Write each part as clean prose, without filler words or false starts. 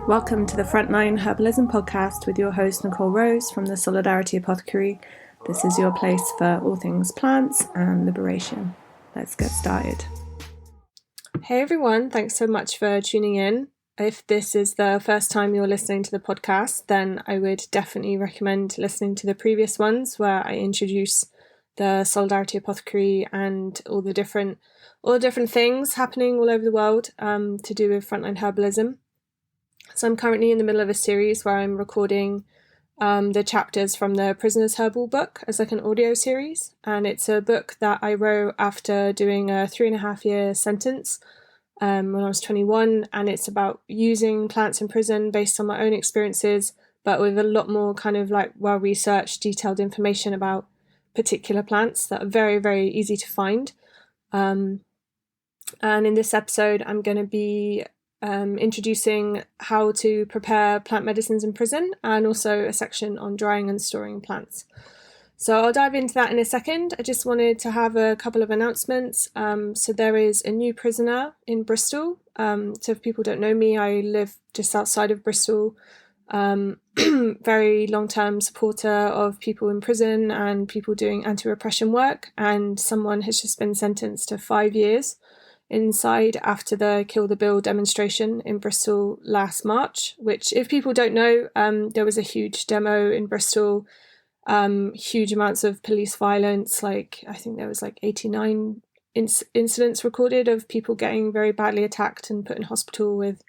Welcome to the Frontline Herbalism podcast with your host Nicole Rose from the Solidarity Apothecary. This is your place for all things plants and liberation. Let's get started. Hey everyone, thanks so much for tuning in. If this is the first time you're listening to the podcast, then I would definitely recommend listening to the previous ones where I introduce the Solidarity Apothecary and all the different things happening all over the world to do with Frontline Herbalism. So I'm currently in the middle of a series where I'm recording the chapters from the Prisoner's Herbal book as like an audio series. And it's a book that I wrote after doing a 3.5-year sentence when I was 21. And it's about using plants in prison based on my own experiences, but with a lot more kind of like well-researched, detailed information about particular plants that are very, very easy to find. And in this episode, I'm going to be introducing how to prepare plant medicines in prison and also a section on drying and storing plants. So I'll dive into that in a second. I just wanted to have a couple of announcements. So there is a new prisoner in Bristol. So if people don't know me, I live just outside of Bristol. Very long-term supporter of people in prison and people doing anti-repression work. And someone has just been sentenced to 5 years inside after the Kill the Bill demonstration in Bristol last March, which if people don't know, there was a huge demo in Bristol, huge amounts of police violence, like I think there was like 89 incidents recorded of people getting very badly attacked and put in hospital with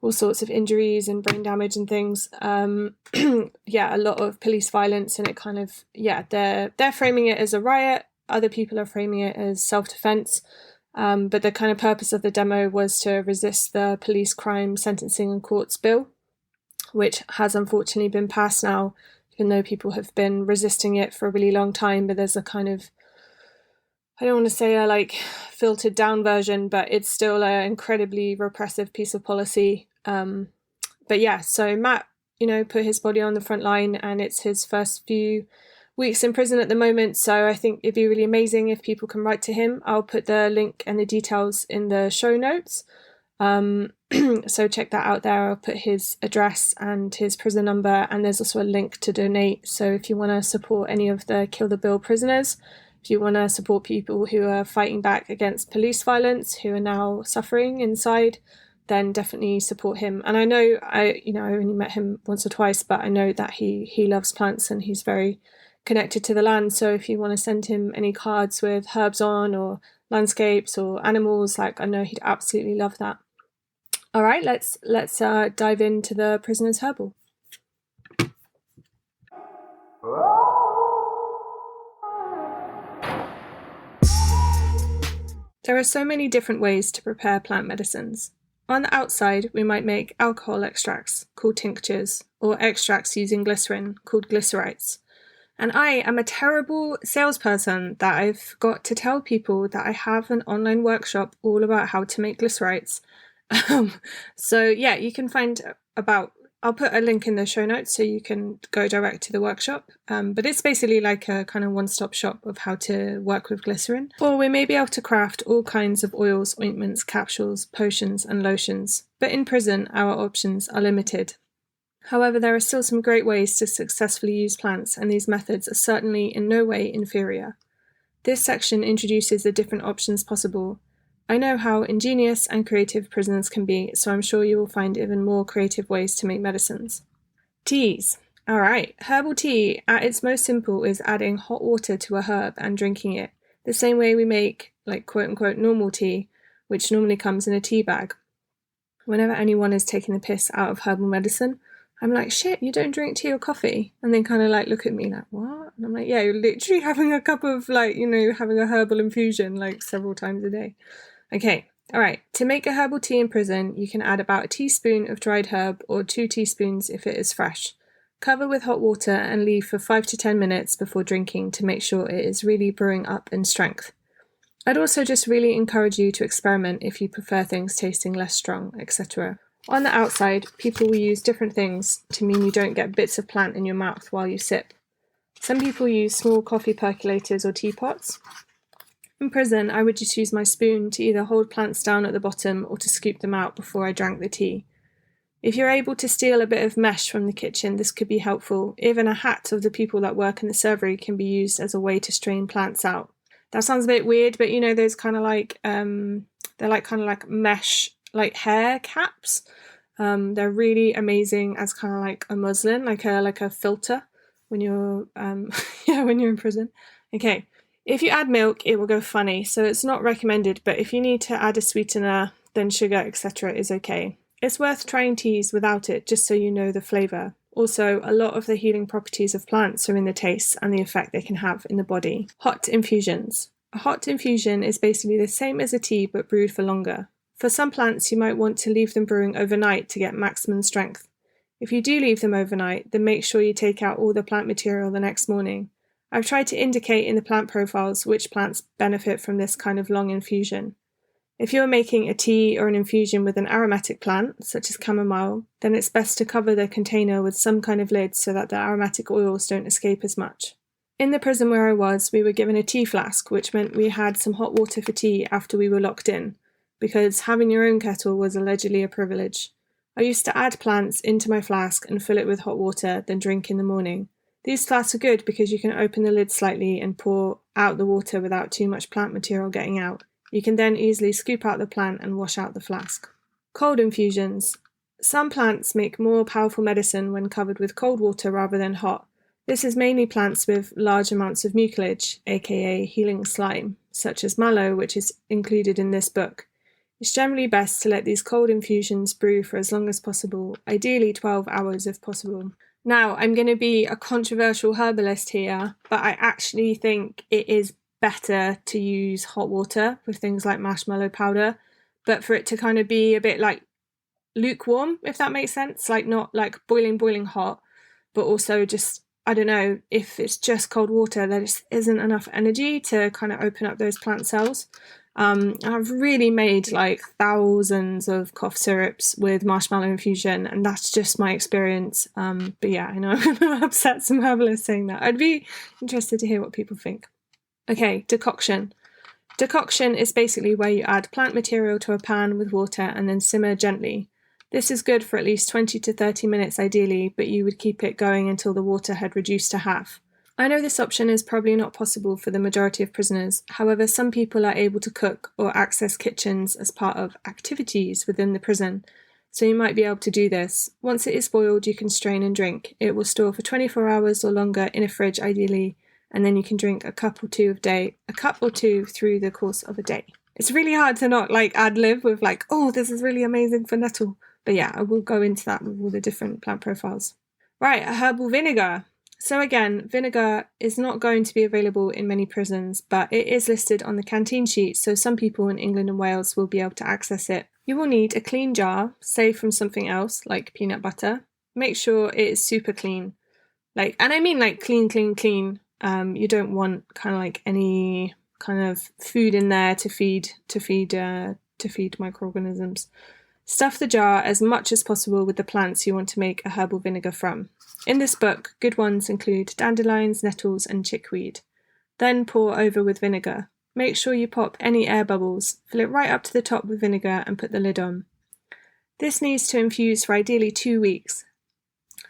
all sorts of injuries and brain damage and things. A lot of police violence, and it kind of, they're framing it as a riot. Other people are framing it as self-defense. But the kind of purpose of the demo was to resist the Police Crime Sentencing and Courts Bill, which has unfortunately been passed now, even though people have been resisting it for a really long time. But there's a kind of, I don't want to say a like filtered down version, but it's still an incredibly repressive piece of policy. So Matt, put his body on the front line, and it's his first few weeks in prison at the moment, so I think it'd be really amazing if people can write to him. I'll put the link and the details in the show notes, so check that out there. I'll put his address and his prison number, and there's also a link to donate. So if you want to support any of the Kill the Bill prisoners, if you want to support people who are fighting back against police violence, who are now suffering inside, then definitely support him. And I know I only met him once or twice, but I know that he loves plants and he's very connected to the land. So if you want to send him any cards with herbs on or landscapes or animals, like I know he'd absolutely love that. All right, let's dive into the Prisoner's Herbal. There are so many different ways to prepare plant medicines. On the outside, we might make alcohol extracts called tinctures, or extracts using glycerin called glycerites. And I am a terrible salesperson that I've got to tell people that I have an online workshop all about how to make glycerites. You can find I'll put a link in the show notes so you can go direct to the workshop. But it's basically like a kind of one-stop shop of how to work with glycerin. Or we may be able to craft all kinds of oils, ointments, capsules, potions, and lotions. But in prison, our options are limited. However, there are still some great ways to successfully use plants, and these methods are certainly in no way inferior. This section introduces the different options possible. I know how ingenious and creative prisoners can be, so I'm sure you will find even more creative ways to make medicines. Teas. Alright, herbal tea at its most simple is adding hot water to a herb and drinking it, the same way we make, like quote-unquote normal tea, which normally comes in a tea bag. Whenever anyone is taking the piss out of herbal medicine, I'm like, shit, you don't drink tea or coffee? And then kind of like look at me like, what? And I'm like, yeah, you're literally having a cup of having a herbal infusion like several times a day. Okay, all right. To make a herbal tea in prison, you can add about a teaspoon of dried herb or 2 teaspoons if it is fresh. Cover with hot water and leave for 5 to 10 minutes before drinking to make sure it is really brewing up in strength. I'd also just really encourage you to experiment if you prefer things tasting less strong, etc. On the outside, people will use different things to mean you don't get bits of plant in your mouth while you sip. Some people use small coffee percolators or teapots. In prison, I would just use my spoon to either hold plants down at the bottom or to scoop them out before I drank the tea. If you're able to steal a bit of mesh from the kitchen, this could be helpful. Even a hat of the people that work in the servery can be used as a way to strain plants out. That sounds a bit weird, but those kind of like, they're like kind of like mesh, like hair caps. They're really amazing as kind of like a muslin, like a filter when you're, when you're in prison. Okay. If you add milk, it will go funny, so it's not recommended, but if you need to add a sweetener, then sugar, etc. is okay. It's worth trying teas without it, just so you know the flavour. Also, a lot of the healing properties of plants are in the taste and the effect they can have in the body. Hot infusions. A hot infusion is basically the same as a tea, but brewed for longer. For some plants, you might want to leave them brewing overnight to get maximum strength. If you do leave them overnight, then make sure you take out all the plant material the next morning. I've tried to indicate in the plant profiles which plants benefit from this kind of long infusion. If you're making a tea or an infusion with an aromatic plant, such as chamomile, then it's best to cover the container with some kind of lid so that the aromatic oils don't escape as much. In the prison where I was, we were given a tea flask, which meant we had some hot water for tea after we were locked in, because having your own kettle was allegedly a privilege. I used to add plants into my flask and fill it with hot water, then drink in the morning. These flasks are good because you can open the lid slightly and pour out the water without too much plant material getting out. You can then easily scoop out the plant and wash out the flask. Cold infusions. Some plants make more powerful medicine when covered with cold water rather than hot. This is mainly plants with large amounts of mucilage, aka healing slime, such as mallow, which is included in this book. It's generally best to let these cold infusions brew for as long as possible, ideally 12 hours if possible. Now, I'm going to be a controversial herbalist here, but I actually think it is better to use hot water with things like marshmallow powder, but for it to kind of be a bit like lukewarm, if that makes sense, like not like boiling hot, but also just, I don't know, if it's just cold water, there just isn't enough energy to kind of open up those plant cells. I've really made like thousands of cough syrups with marshmallow infusion, and that's just my experience. But yeah, I know I'm going to upset some herbalists saying that. I'd be interested to hear what people think. Okay, decoction. Decoction is basically where you add plant material to a pan with water and then simmer gently. This is good for at least 20 to 30 minutes ideally, but you would keep it going until the water had reduced to half. I know this option is probably not possible for the majority of prisoners, however some people are able to cook or access kitchens as part of activities within the prison, so you might be able to do this. Once it is boiled, you can strain and drink. It will store for 24 hours or longer in a fridge ideally, and then you can drink a cup or two through the course of a day. It's really hard to not like ad-lib with like, oh, this is really amazing for nettle. But yeah, I will go into that with all the different plant profiles. Right, a herbal vinegar. So again, vinegar is not going to be available in many prisons, but it is listed on the canteen sheet, so some people in England and Wales will be able to access it. You will need a clean jar, saved from something else, like peanut butter. Make sure it is super clean. And I mean like clean. You don't want kind of like any kind of food in there to feed microorganisms. Stuff the jar as much as possible with the plants you want to make a herbal vinegar from. In this book, good ones include dandelions, nettles, and chickweed. Then pour over with vinegar. Make sure you pop any air bubbles, fill it right up to the top with vinegar and put the lid on. This needs to infuse for ideally 2 weeks.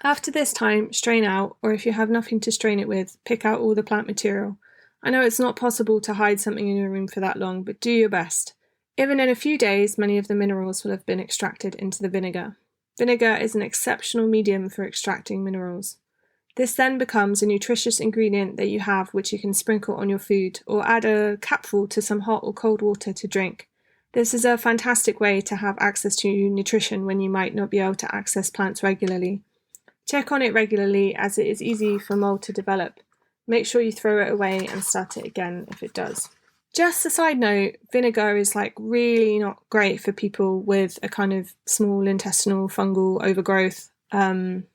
After this time, strain out, or if you have nothing to strain it with, pick out all the plant material. I know it's not possible to hide something in your room for that long, but do your best. Even in a few days, many of the minerals will have been extracted into the vinegar. Vinegar is an exceptional medium for extracting minerals. This then becomes a nutritious ingredient that you have which you can sprinkle on your food, or add a capful to some hot or cold water to drink. This is a fantastic way to have access to nutrition when you might not be able to access plants regularly. Check on it regularly as it is easy for mold to develop. Make sure you throw it away and start it again if it does. Just a side note, vinegar is really not great for people with a kind of small intestinal fungal overgrowth. When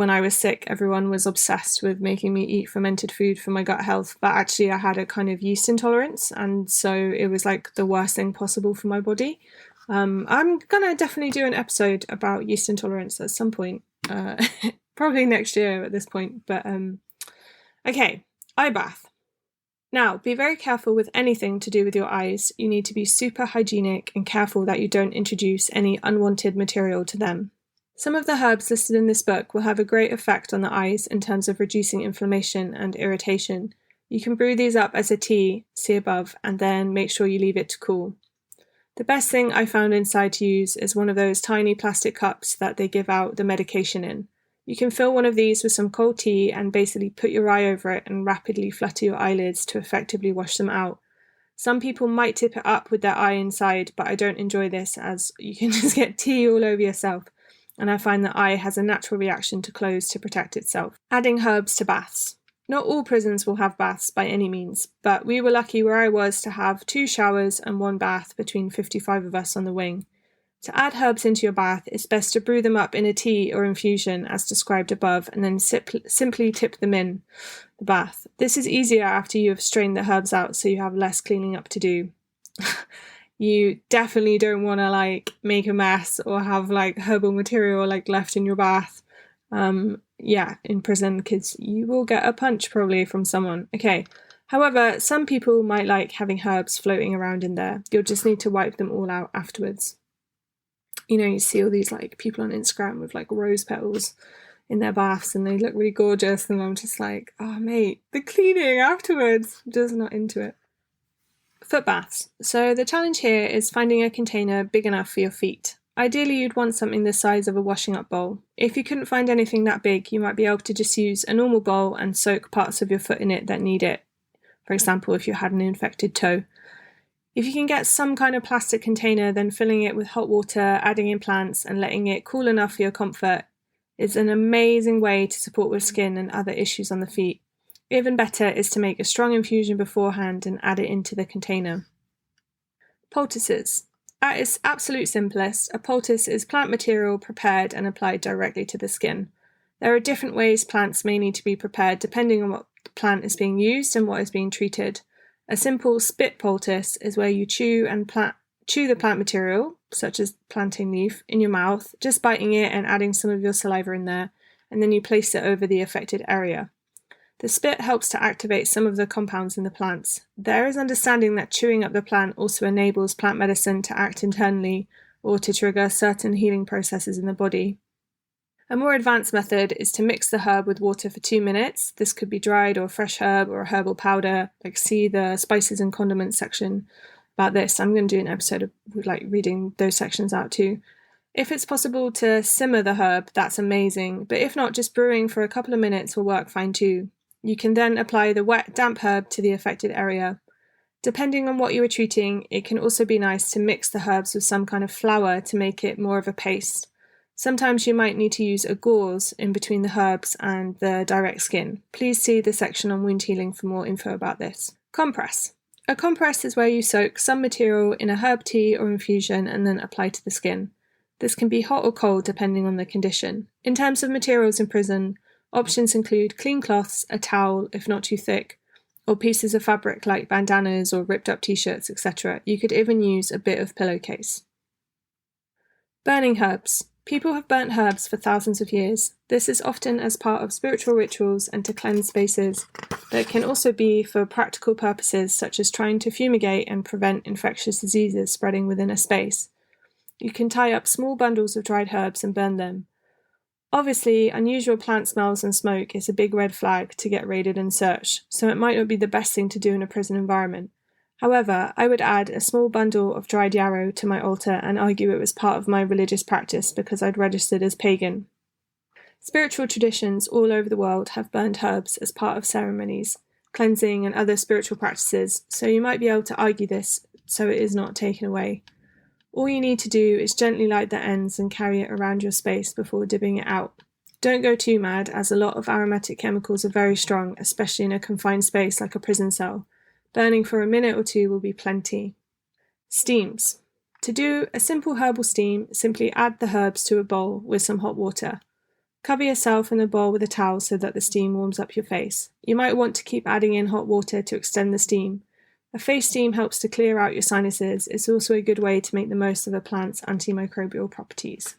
I was sick, everyone was obsessed with making me eat fermented food for my gut health, but actually I had a kind of yeast intolerance, and so it was the worst thing possible for my body. I'm gonna definitely do an episode about yeast intolerance at some point, probably next year at this point, but okay, eye bath. Now, be very careful with anything to do with your eyes. You need to be super hygienic and careful that you don't introduce any unwanted material to them. Some of the herbs listed in this book will have a great effect on the eyes in terms of reducing inflammation and irritation. You can brew these up as a tea, see above, and then make sure you leave it to cool. The best thing I found inside to use is one of those tiny plastic cups that they give out the medication in. You can fill one of these with some cold tea and basically put your eye over it and rapidly flutter your eyelids to effectively wash them out. Some people might tip it up with their eye inside, but I don't enjoy this as you can just get tea all over yourself, and I find the eye has a natural reaction to close to protect itself. Adding herbs to baths. Not all prisons will have baths by any means, but we were lucky where I was to have 2 showers and 1 bath between 55 of us on the wing. To add herbs into your bath, it's best to brew them up in a tea or infusion as described above and then simply tip them in the bath. This is easier after you have strained the herbs out so you have less cleaning up to do. You definitely don't want to make a mess or have herbal material left in your bath. In prison, because you will get a punch probably from someone. Okay. However, some people might like having herbs floating around in there. You'll just need to wipe them all out afterwards. You see all these people on Instagram with rose petals in their baths and they look really gorgeous, and I'm just like, oh mate, the cleaning afterwards, I'm just not into it. Foot baths. So the challenge here is finding a container big enough for your feet. Ideally, you'd want something the size of a washing up bowl. If you couldn't find anything that big, you might be able to just use a normal bowl and soak parts of your foot in it that need it. For example, if you had an infected toe. If you can get some kind of plastic container, then filling it with hot water, adding in plants, and letting it cool enough for your comfort is an amazing way to support with skin and other issues on the feet. Even better is to make a strong infusion beforehand and add it into the container. Poultices. At its absolute simplest, a poultice is plant material prepared and applied directly to the skin. There are different ways plants may need to be prepared depending on what plant is being used and what is being treated. A simple spit poultice is where you chew the plant material, such as plantain leaf, in your mouth, just biting it and adding some of your saliva in there, and then you place it over the affected area. The spit helps to activate some of the compounds in the plants. There is understanding that chewing up the plant also enables plant medicine to act internally or to trigger certain healing processes in the body. A more advanced method is to mix the herb with water for 2 minutes. This could be dried or fresh herb or a herbal powder. See the spices and condiments section about this. I'm going to do an episode of reading those sections out too. If it's possible to simmer the herb, that's amazing. But if not, just brewing for a couple of minutes will work fine too. You can then apply the wet, damp herb to the affected area. Depending on what you are treating, it can also be nice to mix the herbs with some kind of flour to make it more of a paste. Sometimes you might need to use a gauze in between the herbs and the direct skin. Please see the section on wound healing for more info about this. Compress. A compress is where you soak some material in a herb tea or infusion and then apply to the skin. This can be hot or cold depending on the condition. In terms of materials in prison, options include clean cloths, a towel if not too thick, or pieces of fabric like bandanas or ripped up t-shirts, etc. You could even use a bit of pillowcase. Burning herbs. People have burnt herbs for thousands of years. This is often as part of spiritual rituals and to cleanse spaces, but it can also be for practical purposes such as trying to fumigate and prevent infectious diseases spreading within a space. You can tie up small bundles of dried herbs and burn them. Obviously, unusual plant smells and smoke is a big red flag to get raided and searched, so it might not be the best thing to do in a prison environment. However, I would add a small bundle of dried yarrow to my altar and argue it was part of my religious practice because I'd registered as pagan. Spiritual traditions all over the world have burned herbs as part of ceremonies, cleansing and other spiritual practices, so you might be able to argue this so it is not taken away. All you need to do is gently light the ends and carry it around your space before dipping it out. Don't go too mad, as a lot of aromatic chemicals are very strong, especially in a confined space like a prison cell. Burning for a minute or two will be plenty. Steams. To do a simple herbal steam, simply add the herbs to a bowl with some hot water. Cover yourself in the bowl with a towel so that the steam warms up your face. You might want to keep adding in hot water to extend the steam. A face steam helps to clear out your sinuses. It's also a good way to make the most of a plant's antimicrobial properties.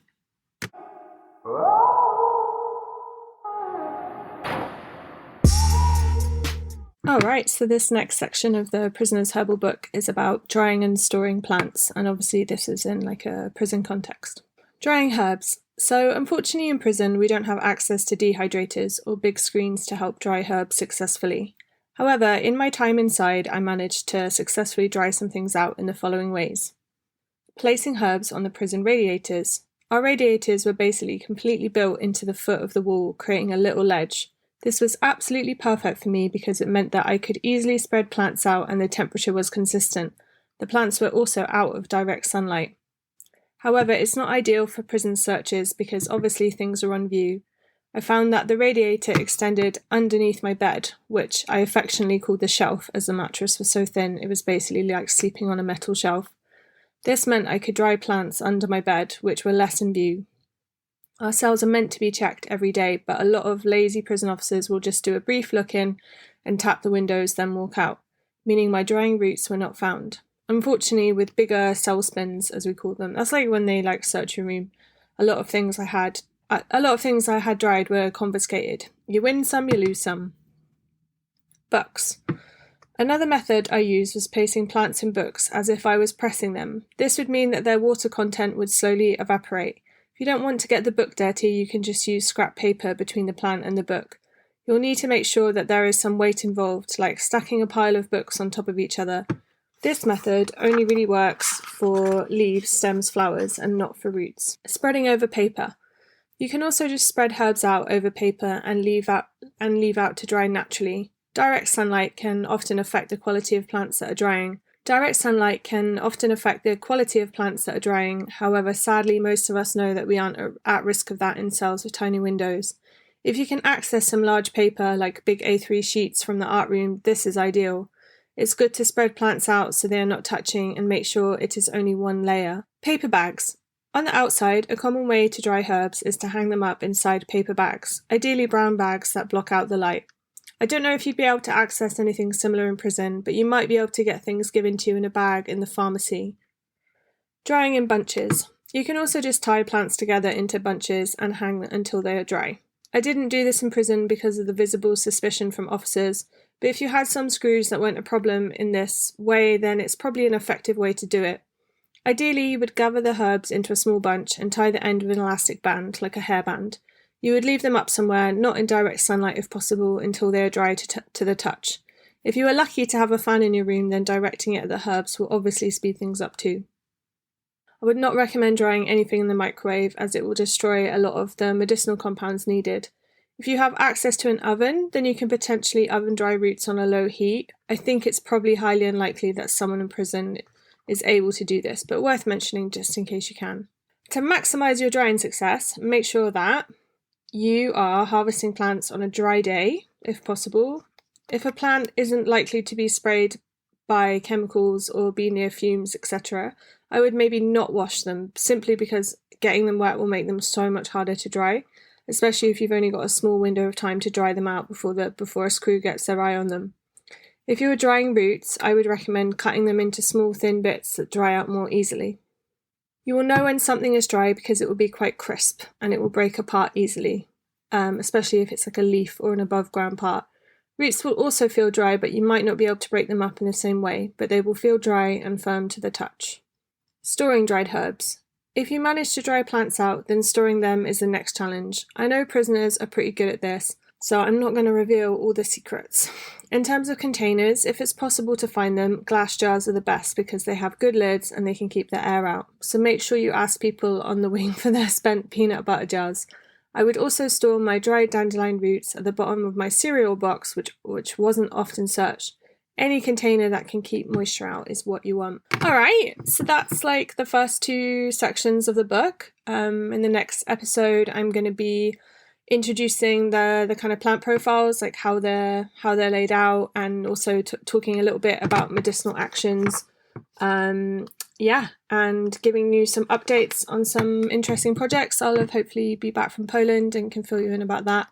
Alright, so this next section of the Prisoner's Herbal book is about drying and storing plants, and obviously this is in like a prison context. Drying herbs. So unfortunately in prison we don't have access to dehydrators or big screens to help dry herbs successfully. However, in my time inside I managed to successfully dry some things out in the following ways. Placing herbs on the prison radiators. Our radiators were basically completely built into the foot of the wall, creating a little ledge. This was absolutely perfect for me because it meant that I could easily spread plants out and the temperature was consistent. The plants were also out of direct sunlight. However, it's not ideal for prison searches because obviously things are on view. I found that the radiator extended underneath my bed, which I affectionately called the shelf as the mattress was so thin it was basically like sleeping on a metal shelf. This meant I could dry plants under my bed, which were less in view. Our cells are meant to be checked every day, but a lot of lazy prison officers will just do a brief look-in and tap the windows, then walk out, meaning my drying routes were not found. Unfortunately, with bigger cell spins, as we call them, that's like when they like search your room. A lot of things I had dried were confiscated. You win some, you lose some. Books. Another method I used was placing plants in books as if I was pressing them. This would mean that their water content would slowly evaporate. If you don't want to get the book dirty, you can just use scrap paper between the plant and the book. You'll need to make sure that there is some weight involved, like stacking a pile of books on top of each other. This method only really works for leaves, stems, flowers, and not for roots. Spreading over paper. You can also just spread herbs out over paper and leave out to dry naturally. Direct sunlight can often affect the quality of plants that are drying. However, sadly, most of us know that we aren't at risk of that in cells with tiny windows. If you can access some large paper, like big A3 sheets from the art room, this is ideal. It's good to spread plants out so they are not touching and make sure it is only one layer. Paper bags. On the outside, a common way to dry herbs is to hang them up inside paper bags, ideally brown bags that block out the light. I don't know if you'd be able to access anything similar in prison, but you might be able to get things given to you in a bag in the pharmacy. Drying in bunches. You can also just tie plants together into bunches and hang them until they are dry. I didn't do this in prison because of the visible suspicion from officers, but if you had some screws that weren't a problem in this way, then it's probably an effective way to do it. Ideally, you would gather the herbs into a small bunch and tie the end with an elastic band, like a hairband. You would leave them up somewhere, not in direct sunlight if possible, until they are dry to the touch. If you are lucky to have a fan in your room, then directing it at the herbs will obviously speed things up too. I would not recommend drying anything in the microwave as it will destroy a lot of the medicinal compounds needed. If you have access to an oven, then you can potentially oven dry roots on a low heat. I think it's probably highly unlikely that someone in prison is able to do this, but worth mentioning just in case you can. To maximise your drying success, make sure that you are harvesting plants on a dry day, if possible. If a plant isn't likely to be sprayed by chemicals or be near fumes, etc., I would maybe not wash them, simply because getting them wet will make them so much harder to dry, especially if you've only got a small window of time to dry them out before a screw gets their eye on them. If you are drying roots, I would recommend cutting them into small thin bits that dry out more easily. You will know when something is dry because it will be quite crisp and it will break apart easily, especially if it's like a leaf or an above ground part. Roots will also feel dry, but you might not be able to break them up in the same way, but they will feel dry and firm to the touch. Storing dried herbs. If you manage to dry plants out, then storing them is the next challenge. I know prisoners are pretty good at this, so I'm not going to reveal all the secrets. In terms of containers, if it's possible to find them, glass jars are the best because they have good lids and they can keep the air out. So make sure you ask people on the wing for their spent peanut butter jars. I would also store my dried dandelion roots at the bottom of my cereal box, which wasn't often searched. Any container that can keep moisture out is what you want. Alright, so that's like the first two sections of the book. In the next episode, I'm going to be introducing the kind of plant profiles, like how they're laid out, and also talking a little bit about medicinal actions. And giving you some updates on some interesting projects. I'll hopefully be back from Poland and can fill you in about that.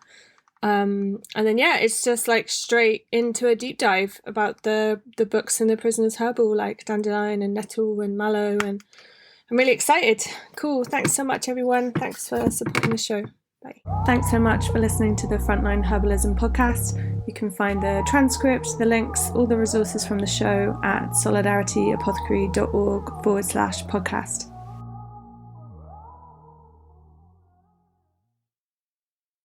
And then it's just like straight into a deep dive about the books in the Prisoner's Herbal, like Dandelion and Nettle and Mallow, and I'm really excited. Cool, thanks so much everyone. Thanks for supporting the show. Bye. Thanks so much for listening to the Frontline Herbalism podcast. You can find the transcript, the links, all the resources from the show at solidarityapothecary.org/podcast.